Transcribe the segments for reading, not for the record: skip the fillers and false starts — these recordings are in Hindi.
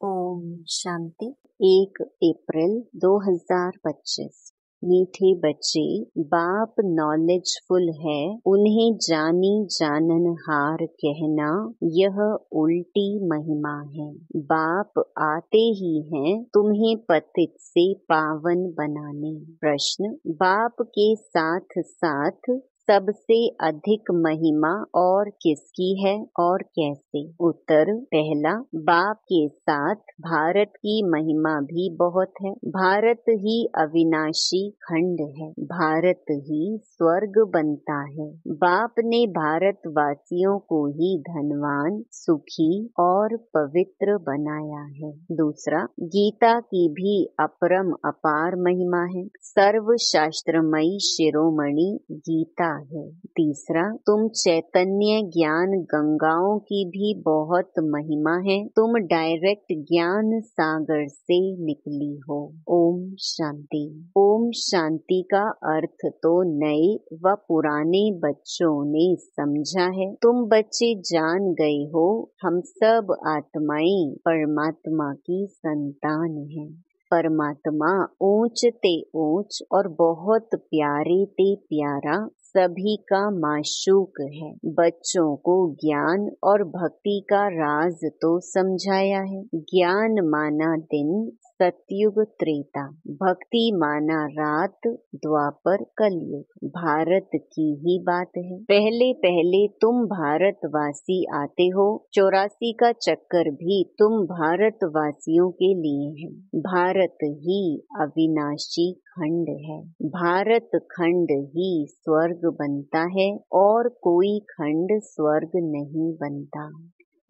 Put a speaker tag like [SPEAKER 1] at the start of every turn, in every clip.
[SPEAKER 1] ओम शांति। 1 अप्रैल 2025। मीठे बच्चे, बाप नॉलेजफुल है, उन्हें जानी जाननहार कहना यह उल्टी महिमा है। बाप आते ही हैं तुम्हें पतित से पावन बनाने। प्रश्न: बाप के साथ साथ सबसे अधिक महिमा और किसकी है और कैसे? उत्तर: पहला, बाप के साथ भारत की महिमा भी बहुत है। भारत ही अविनाशी खंड है, भारत ही स्वर्ग बनता है। बाप ने भारतवासियों को ही धनवान, सुखी और पवित्र बनाया है। दूसरा, गीता की भी अपरम अपार महिमा है। सर्व शास्त्रमयी शिरोमणि गीता है। तीसरा, तुम चैतन्य ज्ञान गंगाओं की भी बहुत महिमा है। तुम डायरेक्ट ज्ञान सागर से निकली हो। ओम शांति। ओम शांति का अर्थ तो नए व पुराने बच्चों ने समझा है। तुम बच्चे जान गए हो, हम सब आत्माएं परमात्मा की संतान हैं। परमात्मा ऊंच ते ऊंच और बहुत प्यारे ते प्यारा सभी का माशूक है। बच्चों को ज्ञान और भक्ति का राज तो समझाया है। ज्ञान माना दिन, सतयुग त्रेता, भक्ति माना रात, द्वापर कलयुग। भारत की ही बात है। पहले पहले तुम भारतवासी आते हो, 84 का चक्कर भी तुम भारतवासियों के लिए है। भारत ही अविनाशी खंड है। भारत खंड ही स्वर्ग बनता है और कोई खंड स्वर्ग नहीं बनता।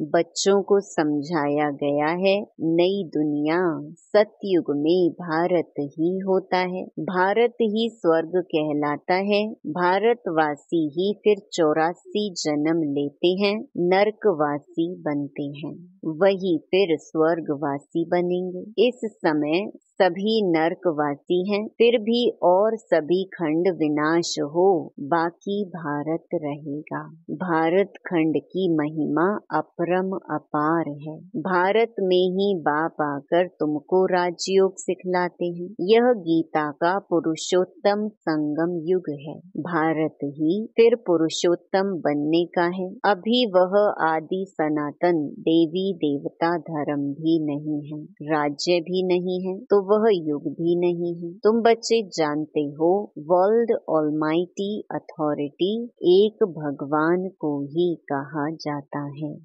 [SPEAKER 1] बच्चों को समझाया गया है, नई दुनिया सतयुग में भारत ही होता है। भारत ही स्वर्ग कहलाता है। भारतवासी ही फिर 84 जन्म लेते हैं, नरकवासी बनते हैं, वही फिर स्वर्गवासी बनेंगे। इस समय सभी नरकवासी हैं, फिर भी और सभी खंड विनाश हो, बाकी भारत रहेगा। भारत खंड की महिमा अपरम अपार है। भारत में ही बाप आकर तुमको राजयोग सिखलाते हैं। यह गीता का पुरुषोत्तम संगम युग है। भारत ही फिर पुरुषोत्तम बनने का है। अभी वह आदि सनातन देवी देवता धर्म भी नहीं है, राज्य भी नहीं है, तो वह युग भी नहीं है। तुम बच्चे जानते हो, वर्ल्ड ऑलमाइटी अथॉरिटी एक भगवान को ही कहा जाता है।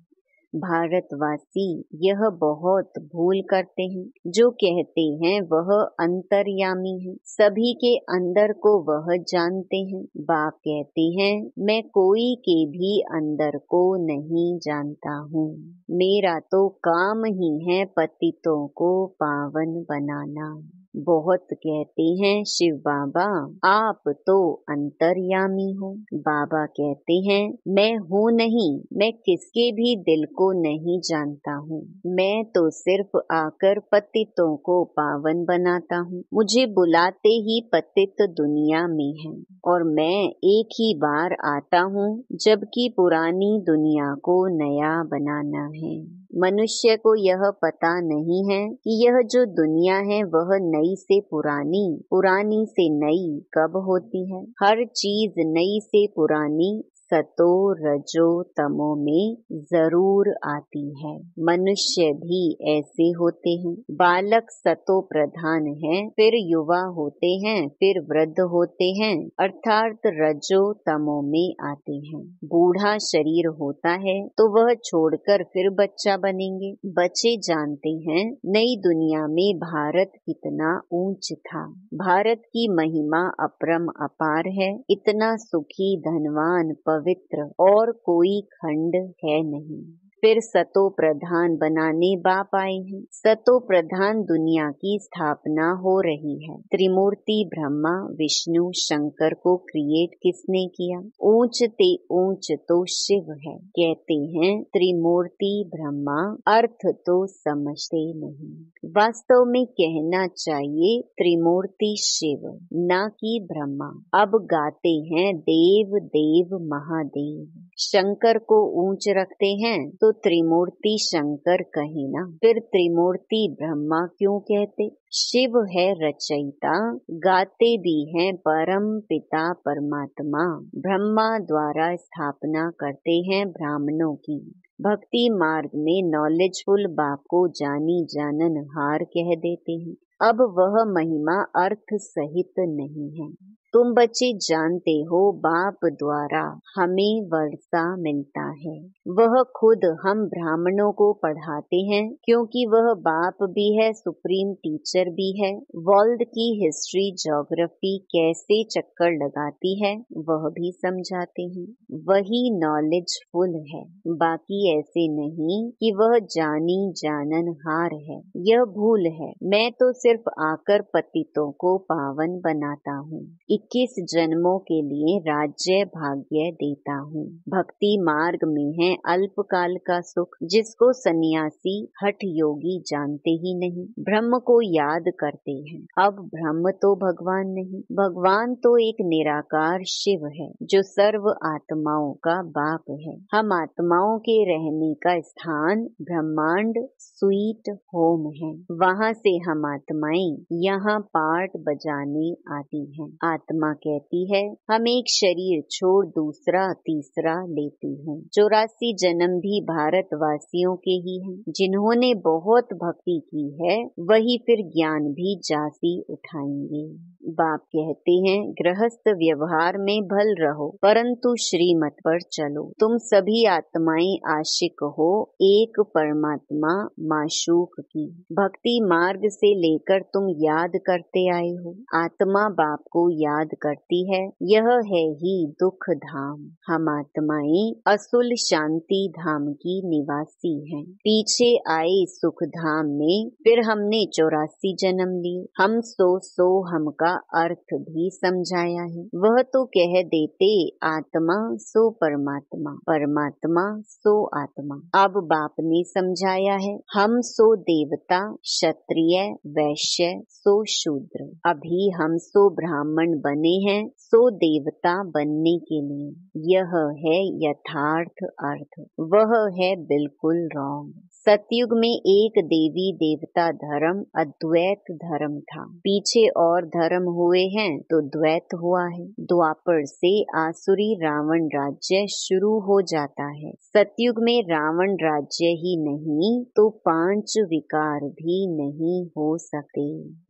[SPEAKER 1] भारतवासी यह बहुत भूल करते हैं। जो कहते हैं वह अंतर्यामी है, सभी के अंदर को वह जानते हैं। बाप कहते हैं, मैं कोई के भी अंदर को नहीं जानता हूँ। मेरा तो काम ही है पतितों को पावन बनाना। बहुत कहते हैं शिव बाबा आप तो अंतर्यामी हो। बाबा कहते हैं, मैं हूँ नहीं, मैं किसके भी दिल को नहीं जानता हूँ। मैं तो सिर्फ आकर पतितों को पावन बनाता हूँ। मुझे बुलाते ही पतित दुनिया में है और मैं एक ही बार आता हूँ, जबकि पुरानी दुनिया को नया बनाना है। मनुष्य को यह पता नहीं है कि यह जो दुनिया है वह नई से पुरानी, पुरानी से नई कब होती है। हर चीज नई से पुरानी सतो रजो तमो में जरूर आती है। मनुष्य भी ऐसे होते हैं। बालक सतो प्रधान है, फिर युवा होते हैं, फिर वृद्ध होते हैं, अर्थात रजो तमो में आते हैं। बूढ़ा शरीर होता है तो वह छोड़कर फिर बच्चा बनेंगे। बच्चे जानते हैं नई दुनिया में भारत कितना ऊंच था। भारत की महिमा अपरम अपार है। इतना सुखी, धनवान, पवित्र और कोई खंड है नहीं। फिर सतो प्रधान बनाने बाप आए हैं। सतो प्रधान दुनिया की स्थापना हो रही है। त्रिमूर्ति ब्रह्मा विष्णु शंकर को क्रिएट किसने किया? ऊंच ते ऊंच तो शिव है। कहते हैं त्रिमूर्ति ब्रह्मा, अर्थ तो समझते नहीं। वास्तव में कहना चाहिए त्रिमूर्ति शिव, ना कि ब्रह्मा। अब गाते हैं देव देव महादेव। शंकर को ऊंच रखते हैं तो त्रिमूर्ति शंकर कहे ना, फिर त्रिमूर्ति ब्रह्मा क्यों कहते? शिव है रचयिता, गाते भी हैं परम पिता परमात्मा। ब्रह्मा द्वारा स्थापना करते हैं ब्राह्मणों की। भक्ति मार्ग में नॉलेजफुल बाप को जानी जानन हार कह देते हैं। अब वह महिमा अर्थ सहित नहीं है। तुम बच्चे जानते हो बाप द्वारा हमें वर्षा मिलता है। वह खुद हम ब्राह्मणों को पढ़ाते हैं, क्योंकि वह बाप भी है, सुप्रीम टीचर भी है। वर्ल्ड की हिस्ट्री ज्योग्राफी कैसे चक्कर लगाती है वह भी समझाते हैं। वही नॉलेजफुल है, बाकी ऐसे नहीं कि वह जानी जानन हार है। यह भूल है। मैं तो सिर्फ आकर पतितों को पावन बनाता हूँ। 21 जन्मों के लिए राज्य भाग्य देता हूँ। भक्ति मार्ग में है अल्पकाल का सुख, जिसको सन्यासी हठ योगी जानते ही नहीं। ब्रह्म को याद करते हैं। अब ब्रह्म तो भगवान नहीं, भगवान तो एक निराकार शिव है, जो सर्व आत्माओं का बाप है। हम आत्माओं के रहने का स्थान ब्रह्मांड स्वीट होम है। वहाँ से हम आत्माएं यहाँ पार्ट बजाने आती हैं। आत्मा कहती है हम एक शरीर छोड़ दूसरा तीसरा लेती हूँ। 84 जन्म भी भारतवासियों के ही हैं। जिन्होंने बहुत भक्ति की है वही फिर ज्ञान भी जासी उठाएंगे। बाप कहते हैं गृहस्थ व्यवहार में भल रहो, परंतु श्रीमत पर चलो। तुम सभी आत्माएं आशिक हो एक परमात्मा माशूक की। भक्ति मार्ग से लेकर तुम याद करते आए हो। आत्मा बाप को याद करती है। यह है ही दुख धाम। हम आत्माएं असुल शांति धाम की निवासी हैं। पीछे आए सुख धाम में फिर हमने 84 जन्म लिए। हम सो हम का अर्थ भी समझाया है। वह तो कह देते आत्मा सो परमात्मा, परमात्मा सो आत्मा। अब बाप ने समझाया है हम सो देवता, क्षत्रिय, वैश्य सो शूद्र। अभी हम सो ब्राह्मण बने हैं सो देवता बनने के लिए। यह है यथार्थ अर्थ। वह है बिल्कुल रॉन्ग। सतयुग में एक देवी देवता धर्म अद्वैत धर्म था। पीछे और धर्म हुए हैं तो द्वैत हुआ है। द्वापर से आसुरी रावण राज्य शुरू हो जाता है। सतयुग में रावण राज्य ही नहीं तो 5 विकार भी नहीं हो सकते।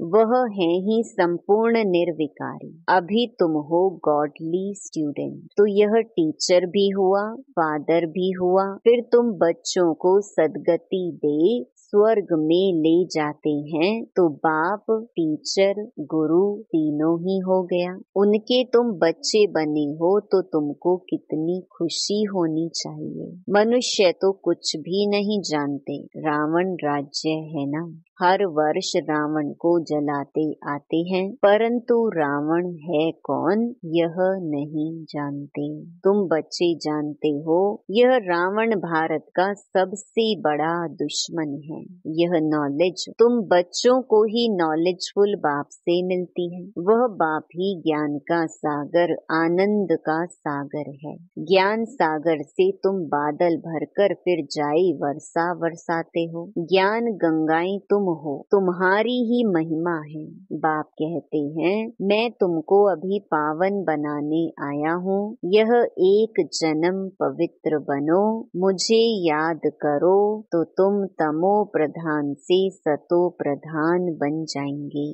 [SPEAKER 1] वह है ही संपूर्ण निर्विकारी। अभी तुम हो गॉडली स्टूडेंट, तो यह टीचर भी हुआ, फादर भी हुआ। फिर तुम बच्चों को सदगति दे स्वर्ग में ले जाते हैं तो बाप टीचर गुरु तीनों ही हो गया। उनके तुम बच्चे बने हो तो तुमको कितनी खुशी होनी चाहिए। मनुष्य तो कुछ भी नहीं जानते। रावण राज्य है ना। हर वर्ष रावण को जलाते आते हैं, परंतु रावण है कौन यह नहीं जानते। तुम बच्चे जानते हो यह रावण भारत का सबसे बड़ा दुश्मन है। यह नॉलेज तुम बच्चों को ही नॉलेजफुल बाप से मिलती है। वह बाप ही ज्ञान का सागर, आनंद का सागर है। ज्ञान सागर से तुम बादल भरकर फिर जाई वर्षा बरसाते हो। ज्ञान गंगाएं तुम हो, तुम्हारी ही महिमा है। बाप कहते हैं मैं तुमको अभी पावन बनाने आया हूँ। यह एक जन्म पवित्र बनो, मुझे याद करो तो तुम तमो प्रधान से सतो प्रधान बन जाएंगे।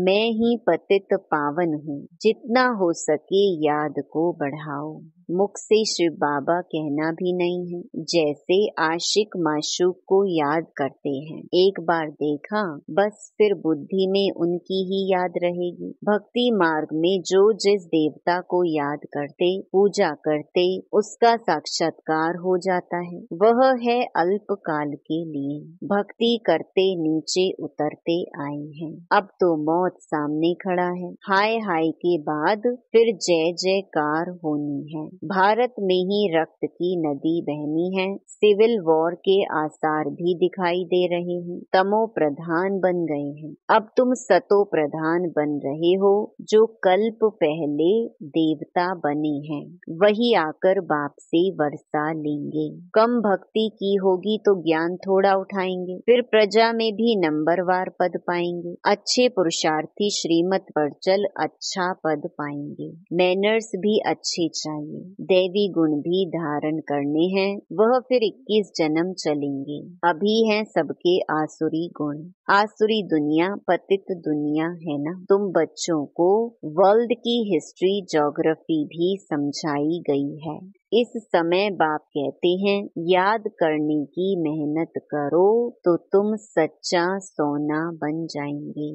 [SPEAKER 1] मैं ही पतित पावन हूँ। जितना हो सके याद को बढ़ाओ। मुख से शिव बाबा कहना भी नहीं है। जैसे आशिक माशूक को याद करते हैं, एक बार देखा बस फिर बुद्धि में उनकी ही याद रहेगी। भक्ति मार्ग में जो जिस देवता को याद करते पूजा करते उसका साक्षात्कार हो जाता है। वह है अल्पकाल के लिए। भक्ति करते नीचे उतरते आए हैं। अब तो मौत सामने खड़ा है। हाय हाय के बाद फिर जय जयकार होनी है। भारत में ही रक्त की नदी बहनी है। सिविल वॉर के आसार भी दिखाई दे रहे हैं। तमो प्रधान बन गए हैं। अब तुम सतो प्रधान बन रहे हो। जो कल्प पहले देवता बने हैं वही आकर बाप से वर्षा लेंगे। कम भक्ति की होगी तो ज्ञान थोड़ा उठाएंगे, फिर प्रजा में भी नंबरवार पद पाएंगे। अच्छे पुरुषार्थी श्रीमत पर चल अच्छा पद पाएंगे। मैनर्स भी अच्छे चाहिए। दैवी गुण भी धारण करने हैं, वह फिर 21 जन्म चलेंगे। अभी हैं सबके आसुरी गुण। आसुरी दुनिया पतित दुनिया है ना। तुम बच्चों को वर्ल्ड की हिस्ट्री ज्योग्राफी भी समझाई गई है। इस समय बाप कहते हैं याद करने की मेहनत करो तो तुम सच्चा सोना बन जाएंगे।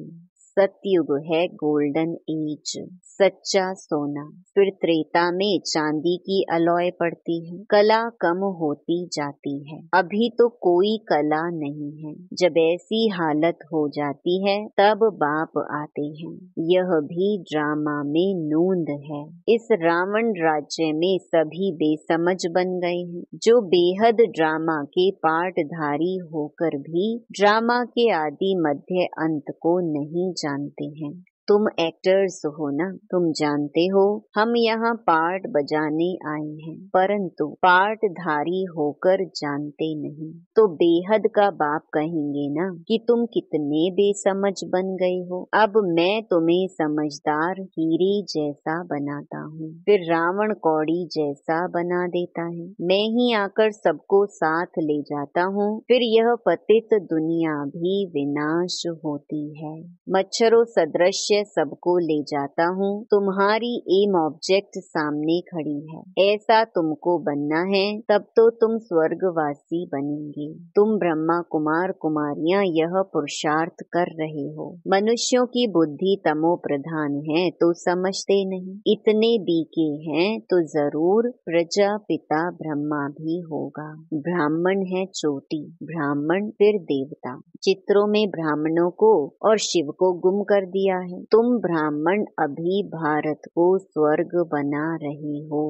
[SPEAKER 1] सतयुग है गोल्डन एज, सच्चा सोना। फिर त्रेता में चांदी की अलॉय पड़ती है। कला कम होती जाती है। अभी तो कोई कला नहीं है। जब ऐसी हालत हो जाती है तब बाप आते हैं। यह भी ड्रामा में नूंद है। इस रावण राज्य में सभी बेसमझ बन गए हैं। जो बेहद ड्रामा के पार्टधारी होकर भी ड्रामा के आदि मध्य अंत को नहीं जानते हैं। तुम एक्टर्स हो ना, तुम जानते हो हम यहाँ पार्ट बजाने आए हैं, परंतु पार्टधारी होकर जानते नहीं। तो बेहद का बाप कहेंगे ना कि तुम कितने बेसमझ बन गए हो। अब मैं तुम्हें समझदार हीरे जैसा बनाता हूँ, फिर रावण कौड़ी जैसा बना देता है। मैं ही आकर सबको साथ ले जाता हूँ, फिर यह पतित दुनिया भी विनाश होती है। मच्छरों सदृश सबको ले जाता हूँ। तुम्हारी एम ऑब्जेक्ट सामने खड़ी है। ऐसा तुमको बनना है, तब तो तुम स्वर्गवासी बनेंगे। तुम ब्रह्मा कुमार कुमारियां यह पुरुषार्थ कर रहे हो। मनुष्यों की बुद्धि तमो प्रधान है तो समझते नहीं। इतने बीके हैं तो जरूर प्रजापिता ब्रह्मा भी होगा। ब्राह्मण है चोटी, ब्राह्मण फिर देवता। चित्रों में ब्राह्मणों को और शिव को गुम कर दिया है। तुम ब्राह्मण अभी भारत को स्वर्ग बना रहे हो।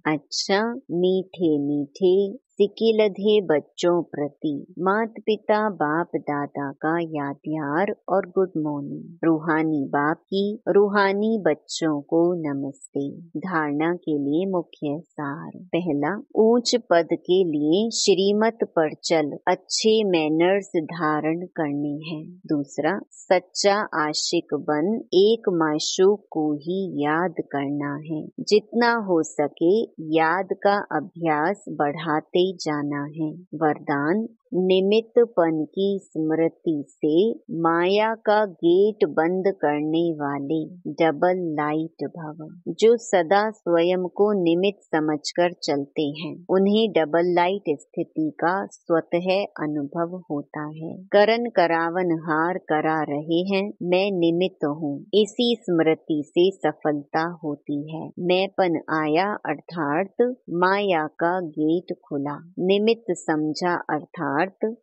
[SPEAKER 1] अच्छा, मीठे मीठे सिकिलधे बच्चों प्रति मात पिता बाप दादा का याद प्यार और गुड मॉर्निंग। रूहानी बाप की रूहानी बच्चों को नमस्ते। धारणा के लिए मुख्य सार। पहला, ऊंच पद के लिए श्रीमत पर चल अच्छे मैनर्स धारण करने हैं। दूसरा, सच्चा आशिक बन एक माशूक को ही याद करना है। जितना हो सके याद का अभ्यास बढ़ाते जाना है। वरदान, निमित्तपन की स्मृति से माया का गेट बंद करने वाले डबल लाइट भव। जो सदा स्वयं को निमित्त समझकर चलते हैं उन्हें डबल लाइट स्थिति का स्वतः अनुभव होता है। करन करावन हार करा रहे हैं, मैं निमित्त हूँ, इसी स्मृति से सफलता होती है। मैंपन आया अर्थात माया का गेट खुला। निमित्त समझा अर्थात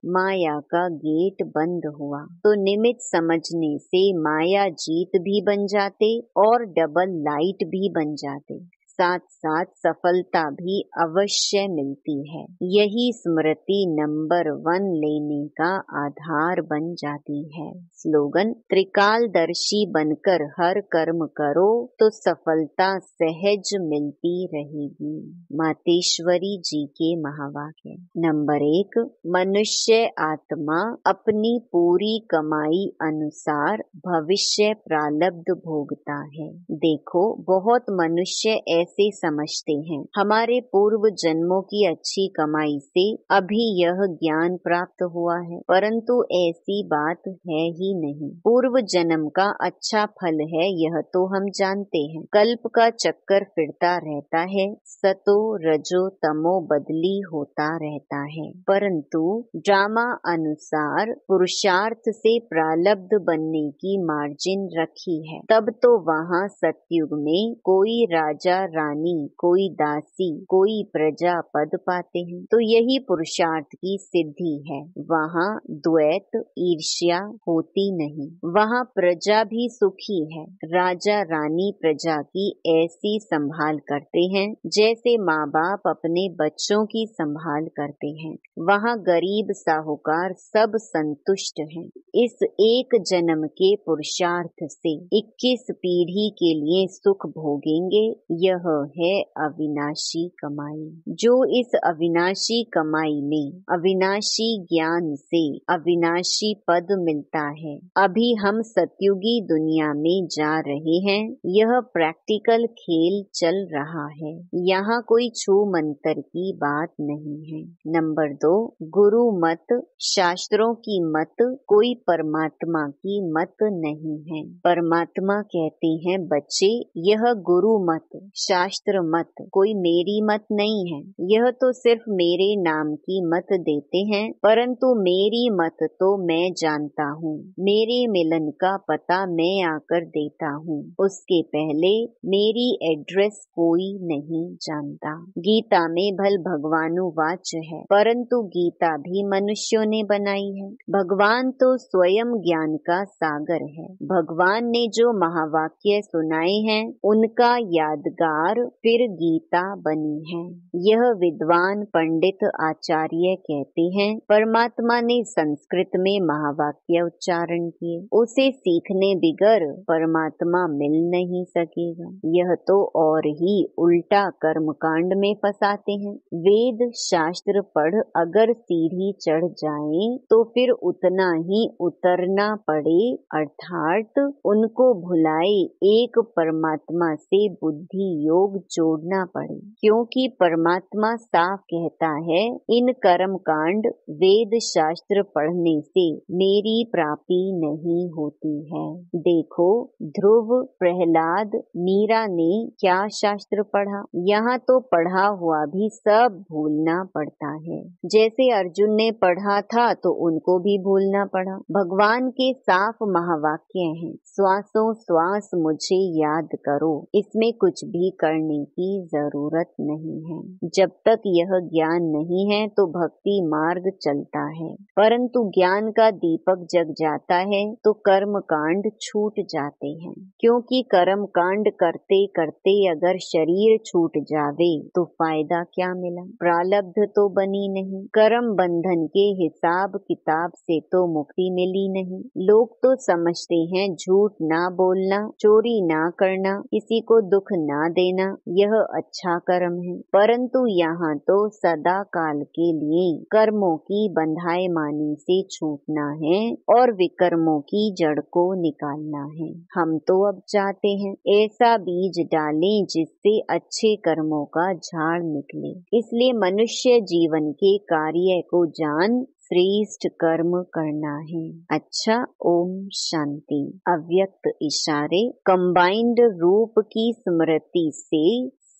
[SPEAKER 1] माया का गेट बंद हुआ। तो निमित्त समझने से माया जीत भी बन जाते और डबल लाइट भी बन जाते। साथ साथ सफलता भी अवश्य मिलती है। यही स्मृति नंबर 1 लेने का आधार बन जाती है। स्लोगन, त्रिकालदर्शी बनकर हर कर्म करो तो सफलता सहज मिलती रहेगी। मातेश्वरी जी के महावाक्य। नंबर 1, मनुष्य आत्मा अपनी पूरी कमाई अनुसार भविष्य प्रारब्ध भोगता है। देखो, बहुत मनुष्य ऐसे समझते हैं हमारे पूर्व जन्मों की अच्छी कमाई से अभी यह ज्ञान प्राप्त हुआ है, परंतु ऐसी बात है ही नहीं। पूर्व जन्म का अच्छा फल है यह तो हम जानते हैं। कल्प का चक्कर फिरता रहता है, सतो रजो तमो बदली होता रहता है, परंतु ड्रामा अनुसार पुरुषार्थ से प्रारब्ध बनने की मार्जिन रखी है। तब तो वहाँ सतयुग में कोई राजा रानी, कोई दासी, कोई प्रजा पद पाते हैं। तो यही पुरुषार्थ की सिद्धि है। वहाँ द्वैत ईर्ष्या होती नहीं, वहाँ प्रजा भी सुखी है। राजा रानी प्रजा की ऐसी संभाल करते हैं जैसे माँ बाप अपने बच्चों की संभाल करते हैं। वहाँ गरीब साहूकार सब संतुष्ट हैं। इस एक जन्म के पुरुषार्थ से 21 पीढ़ी के लिए सुख भोगेंगे। यह है अविनाशी कमाई। जो इस अविनाशी कमाई में अविनाशी ज्ञान से अविनाशी पद मिलता है। अभी हम सतयुगी दुनिया में जा रहे हैं। यह प्रैक्टिकल खेल चल रहा है। यहाँ कोई छू मंतर की बात नहीं है। नंबर 2, गुरु मत, शास्त्रों की मत, कोई परमात्मा की मत नहीं है। परमात्मा कहते हैं बच्चे, यह गुरु मत, शास्त्र मत, कोई मेरी मत नहीं है। यह तो सिर्फ मेरे नाम की मत देते हैं, परंतु मेरी मत तो मैं जानता हूँ। मेरे मिलन का पता मैं आकर देता हूँ। उसके पहले मेरी एड्रेस कोई नहीं जानता। गीता में भल भगवानुवाच है, परंतु गीता भी मनुष्यों ने बनाई है। भगवान तो स्वयं ज्ञान का सागर है। भगवान ने जो महावाक्य सुनाए हैं उनका यादगार फिर गीता बनी है। यह विद्वान पंडित आचार्य कहते हैं परमात्मा ने संस्कृत में महावाक्य उच्चारण किए। उसे सीखने बिगर परमात्मा मिल नहीं सकेगा। यह तो और ही उल्टा कर्मकांड में फंसाते हैं। वेद शास्त्र पढ़ अगर सीढ़ी चढ़ जाएं तो फिर उतना ही उतरना पड़े, अर्थात उनको भुलाए एक परमात्मा से बुद्धि योग जोड़ना पड़े। क्योंकि परमात्मा साफ कहता है इन कर्म कांड वेद शास्त्र पढ़ने से मेरी प्राप्ति नहीं होती है। देखो ध्रुव, प्रहलाद, मीरा ने क्या शास्त्र पढ़ा। यहाँ तो पढ़ा हुआ भी सब भूलना पड़ता है। जैसे अर्जुन ने पढ़ा था तो उनको भी भूलना पड़ा। भगवान के साफ महावाक्य हैं, श्वासों श्वास मुझे याद करो। इसमें कुछ भी करने की जरूरत नहीं है। जब तक यह ज्ञान नहीं है तो भक्ति मार्ग चलता है, परंतु ज्ञान का दीपक जग जाता है तो कर्म कांड छूट जाते हैं। क्योंकि कर्म कांड करते करते अगर शरीर छूट जावे तो फायदा क्या मिला। प्रारब्ध तो बनी नहीं। कर्म बंधन के हिसाब किताब से तो मुक्ति मिली नहीं। लोग तो समझते हैं झूठ ना बोलना, चोरी ना करना, किसी को दुख ना देना यह अच्छा कर्म है, परंतु यहाँ तो सदा काल के लिए कर्मों की बंधाएमानी से छूटना है और विकर्मों की जड़ को निकालना है। हम तो अब चाहते हैं ऐसा बीज डालें जिससे अच्छे कर्मों का झाड़ निकले। इसलिए मनुष्य जीवन के कार्य को जान श्रेष्ठ कर्म करना है। अच्छा, ओम शांति। अव्यक्त इशारे, कंबाइंड रूप की स्मृति से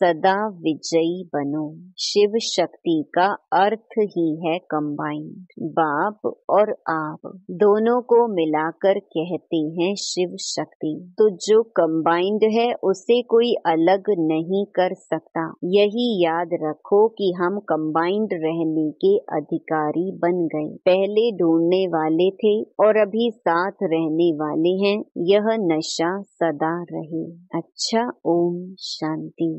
[SPEAKER 1] सदा विजयी बनो। शिव शक्ति का अर्थ ही है कंबाइंड। बाप और आप दोनों को मिलाकर कहते हैं शिव शक्ति। तो जो कंबाइंड है उसे कोई अलग नहीं कर सकता। यही याद रखो कि हम कंबाइंड रहने के अधिकारी बन गए। पहले ढूंढने वाले थे और अभी साथ रहने वाले हैं। यह नशा सदा रहे। अच्छा, ओम शांति।